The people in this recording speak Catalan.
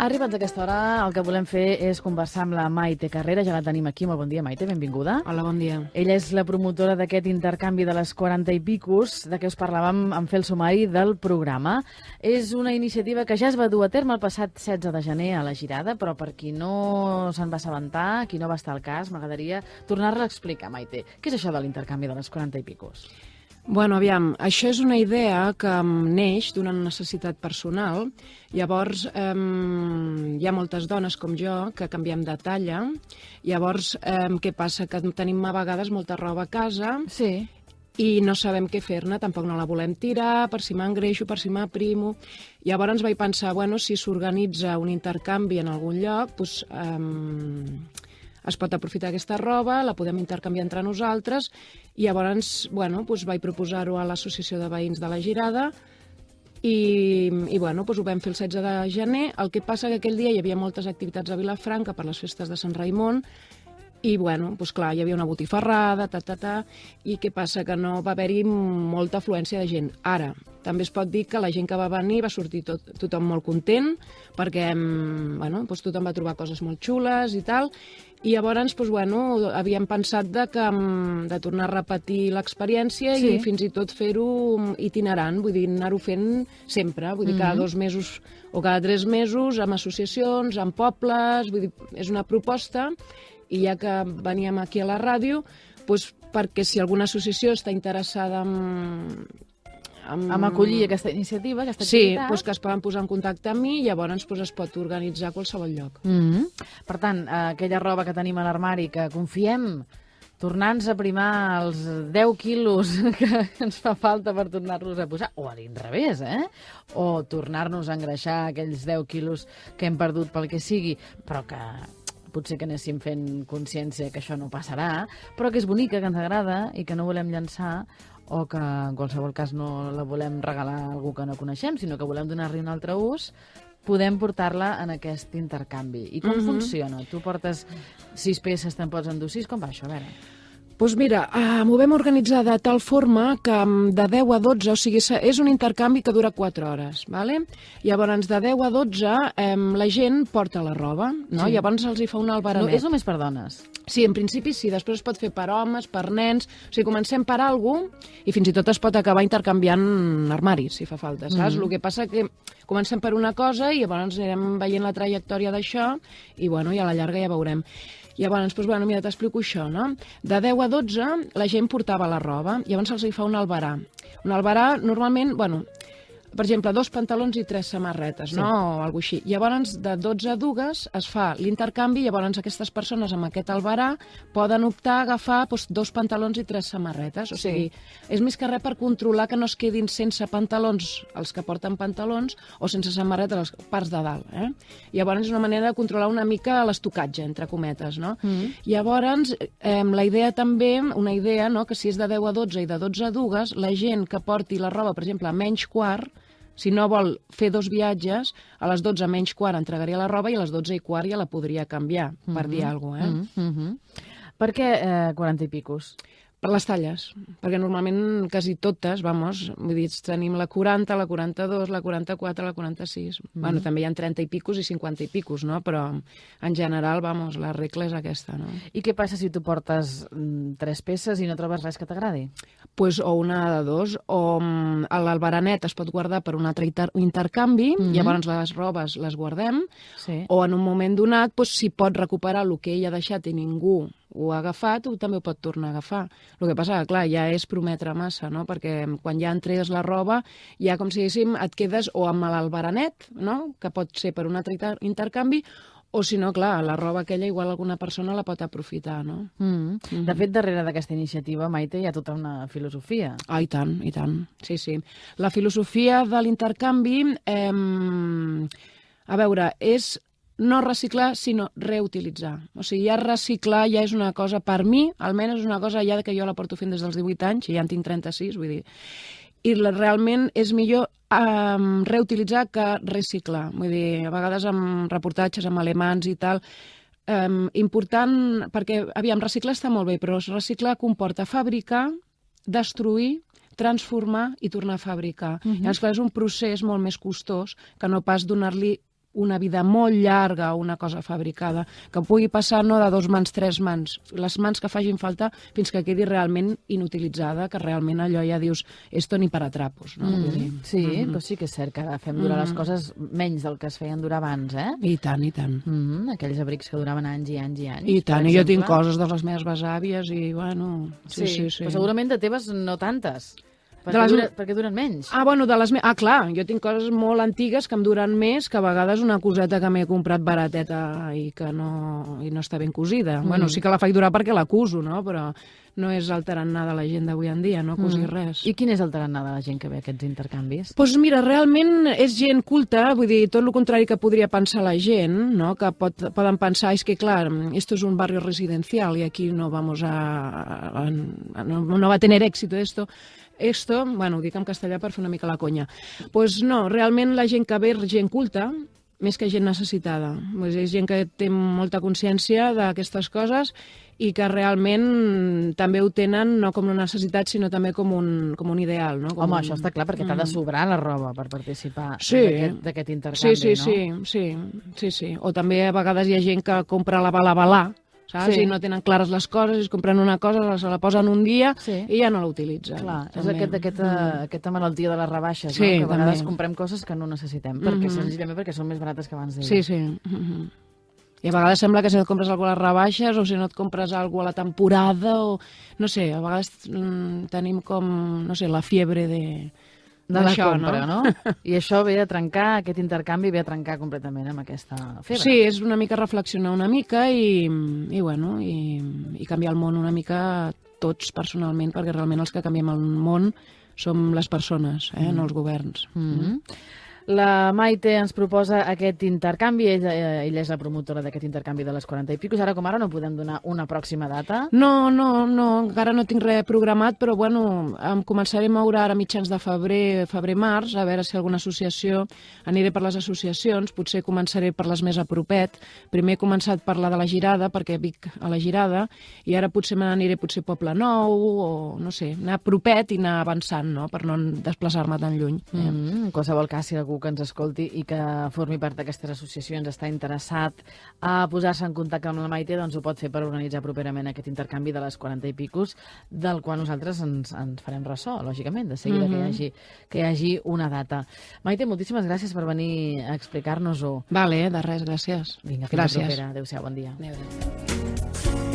Arribats a aquesta hora, el que volem fer és conversar amb la Maite Carrera. Ja la tenim aquí. Molt bon dia, Maite, benvinguda. Hola, bon dia. Ella és la promotora d'aquest intercanvi de les 40 i picos, de què us parlàvem en fer el sumari del programa. És una iniciativa que ja es va dur a terme el passat 16 de gener a la Girada, però per qui no se'n va assabentar, qui no va estar al cas, m'agradaria tornar-la a explicar, Maite. Què és això de l'intercanvi de les 40 i picos? Bueno, aviam, això és una idea que neix d'una necessitat personal. Llavors, hi ha moltes dones com jo que canviem de talla. Llavors, què passa? Que tenim a vegades molta roba a casa i no sabem què fer-ne, tampoc no la volem tirar, per si m'engreixo, per si m'aprimo. Llavors vaig pensar, bueno, si s'organitza un intercanvi en algun lloc, doncs es pot aprofitar aquesta roba, la podem intercanviar entre nosaltres, i llavors, bueno, doncs vaig proposar-ho a l'Associació de Veïns de la Girada i bueno, doncs ho vam fer el 16 de gener. El que passa que aquell dia hi havia moltes activitats a Vilafranca per les festes de Sant Raimon i, bueno, doncs clar, hi havia una botifarrada, i què passa? Que no va haver-hi molta afluència de gent. Ara, també es pot dir que la gent que va venir va sortir tothom molt content perquè, bueno, doncs tothom va trobar coses molt xules i tal, i llavors, doncs, bueno, havíem pensat de tornar a repetir l'experiència i fins i tot fer-ho itinerant, vull dir, anar-ho fent sempre, vull dir, cada 2 mesos o cada 3 mesos, amb associacions, amb pobles, vull dir, és una proposta. I ja que veníem aquí a la ràdio, doncs perquè si alguna associació està interessada en acollir aquesta iniciativa, aquesta activitat... Sí, doncs que es poden posar en contacte amb mi i llavors doncs es pot organitzar a qualsevol lloc. Per tant, aquella roba que tenim a l'armari, que confiem tornar-nos a primar els 10 quilos que ens fa falta per tornar-los a posar, o a l'inrevés, o tornar-nos a engreixar aquells 10 quilos que hem perdut pel que sigui, però que potser que anéssim fent consciència que això no passarà, però que és bonica, que ens agrada i que no volem llançar, o que en qualsevol cas no la volem regalar a algú que no coneixem, sinó que volem donar-li un altre ús, podem portar-la en aquest intercanvi. I com funciona? Tu portes 6 peces, te'n pots endur 6, com va això? A veure... Doncs mira, m'ho vam organitzar de tal forma que de 10 a 12, o sigui, és un intercanvi que dura 4 hores, ¿vale? Llavors, de 10 a 12, la gent porta la roba, no? Sí. Llavors els hi fa un albaranet. No, és només per dones? Sí, en principi sí, després es pot fer per homes, per nens, o sigui, comencem per alguna cosa i fins i tot es pot acabar intercanviant armaris, si fa falta, saps? El que passa que comencem per una cosa i llavors anirem veient la trajectòria d'això i, bueno, i a la llarga ja veurem. Llavors, doncs, bueno, mira, t'explico això, no? De 10 a 12 la gent portava la roba, llavors se'ls hi fa un albarà. Un albarà, normalment, bueno, per exemple, 2 pantalons i 3 samarretes, no? O alguna cosa així. Llavors, de 12 a 2 es fa l'intercanvi, llavors aquestes persones amb aquest albarà poden optar a agafar 2 pantalons i 3 samarretes. O sigui, és més que res per controlar que no es quedin sense pantalons els que porten pantalons o sense samarreta les parts de dalt. Llavors, és una manera de controlar una mica l'estocatge, entre cometes, no? Llavors, la idea també, una idea, no?, que si és de 10 a 12 i de 12 a 2, la gent que porti la roba, per exemple, a menys quart, si no vol fer 2 viatges, a les 12 menys quart entregaria la roba i a les 12 i quart ja la podria canviar, per dir alguna cosa. Per què 40 i picos? Per les talles, perquè normalment quasi totes, vull dir, tenim la 40, la 42, la 44, la 46. Bueno, també hi ha 30 i picos i 50 i picos, no? Però en general, la regla és aquesta, no? I què passa si tu portes 3 peces i no trobes res que t'agradi? Pues o una de 2, o l'albaranet es pot guardar per un altre intercanvi, llavors les robes les guardem, o en un moment donat, si pot recuperar el que ell ha deixat i ningú ho ha agafat, també ho pot tornar a agafar. El que passa que, clar, ja és prometre massa, no? Perquè quan ja entregues la roba, ja com si diguéssim, et quedes o amb l'albaranet, no?, que pot ser per un altre intercanvi, o si no, clar, la roba aquella igual alguna persona la pot aprofitar, no? De fet, darrere d'aquesta iniciativa, Maite, hi ha tota una filosofia. Ah, i tant, i tant. Sí, sí. La filosofia de l'intercanvi, a veure, és no reciclar, sinó reutilitzar. O sigui, ja reciclar ja és una cosa, per mi, almenys és una cosa ja que jo la porto fent des dels 18 anys, i ja en tinc 36, vull dir, i realment és millor reutilitzar que reciclar. Vull dir, a vegades amb reportatges amb alemans i tal, important, perquè, aviam, reciclar està molt bé, però reciclar comporta fabricar, destruir, transformar i tornar a fabricar. Llavors, clar, és un procés molt més costós que no pas donar-li una vida molt llarga, una cosa fabricada, que pugui passar no de 2 mans, 3 mans, les mans que facin falta fins que quedi realment inutilitzada, que realment allò ja dius, esto ni para trapos. No? Sí, però sí que és cert que ara fem durar les coses menys del que es feien durar abans, eh? I tant, i tant. Aquells abrics que duraven anys i anys i anys. I tant, i jo tinc coses de les meves besàvies i, bueno... Sí. Però segurament de teves no tantes. Perquè duren menys. Bueno, clar, jo tinc coses molt antigues que em duren més, que a vegades una coseta que m'he comprat barateta i que no està ben cosida. Bueno, sí que la faig durar perquè la cuso, no? Però no és el tarannà de la gent d'avui en dia, no cosir res. I quin és el tarannà de la gent que ve a aquests intercanvis? Doncs mira, realment és gent culta, vull dir, tot el contrari que podria pensar la gent, no? Que poden pensar, és que clar, esto es un barrio residencial y aquí no vamos no va a tener éxito esto. Bueno, ho dic en castellà per fer una mica la conya. Doncs no, realment la gent que ve és gent culta, més que gent necessitada. És gent que té molta consciència d'aquestes coses i que realment també ho tenen no com una necessitat, sinó també com un ideal. No? Home, això està clar, perquè t'ha de sobrar la roba per participar d'aquest intercanvi, no? Sí. O també a vegades hi ha gent que compra la bala, saps? Si no tenen clares les coses, es compren una cosa, se la posen un dia i ja no la utilitzen. Clar, és aquesta malaltia de les rebaixes, no? Que a vegades comprem coses que no necessitem, senzillament perquè són més barates que abans d'ahir. Sí. I a vegades sembla que si no et compres alguna a les rebaixes o si no et compres alguna a la temporada o... No sé, a vegades tenim com, no sé, la fiebre de la compra, no? I això ve a trencar, aquest intercanvi ve a trencar completament amb aquesta febre. Sí, és una mica reflexionar una mica i canviar el món una mica tots personalment, perquè realment els que canviem el món som les persones, no els governs. La Maite ens proposa aquest intercanvi, ella és la promotora d'aquest intercanvi de les 40 i pico. Ara com ara no podem donar una pròxima data? No, encara no tinc res programat, però bueno, em començaré a moure ara mitjans de febrer-març, a veure si alguna associació, aniré per les associacions, potser començaré per les més a propet. Primer he començat per la de la Girada, perquè vic a la Girada, i ara potser me n'aniré a Poble Nou, o no sé, anar a propet i anar avançant, no?, per no desplaçar-me tan lluny. En qualsevol cas, si algú que ens escolti i que formi part d'aquestes associacions està interessat a posar-se en contacte amb la Maite, doncs ho pot fer per organitzar properament aquest intercanvi de les 40 i picos, del qual nosaltres ens farem ressò, lògicament, de seguida que hi hagi una data. Maite, moltíssimes gràcies per venir a explicar-nos-ho. Vale, de res, gràcies. Vinga, fins la propera. Adéu-siau, bon dia. Adéu.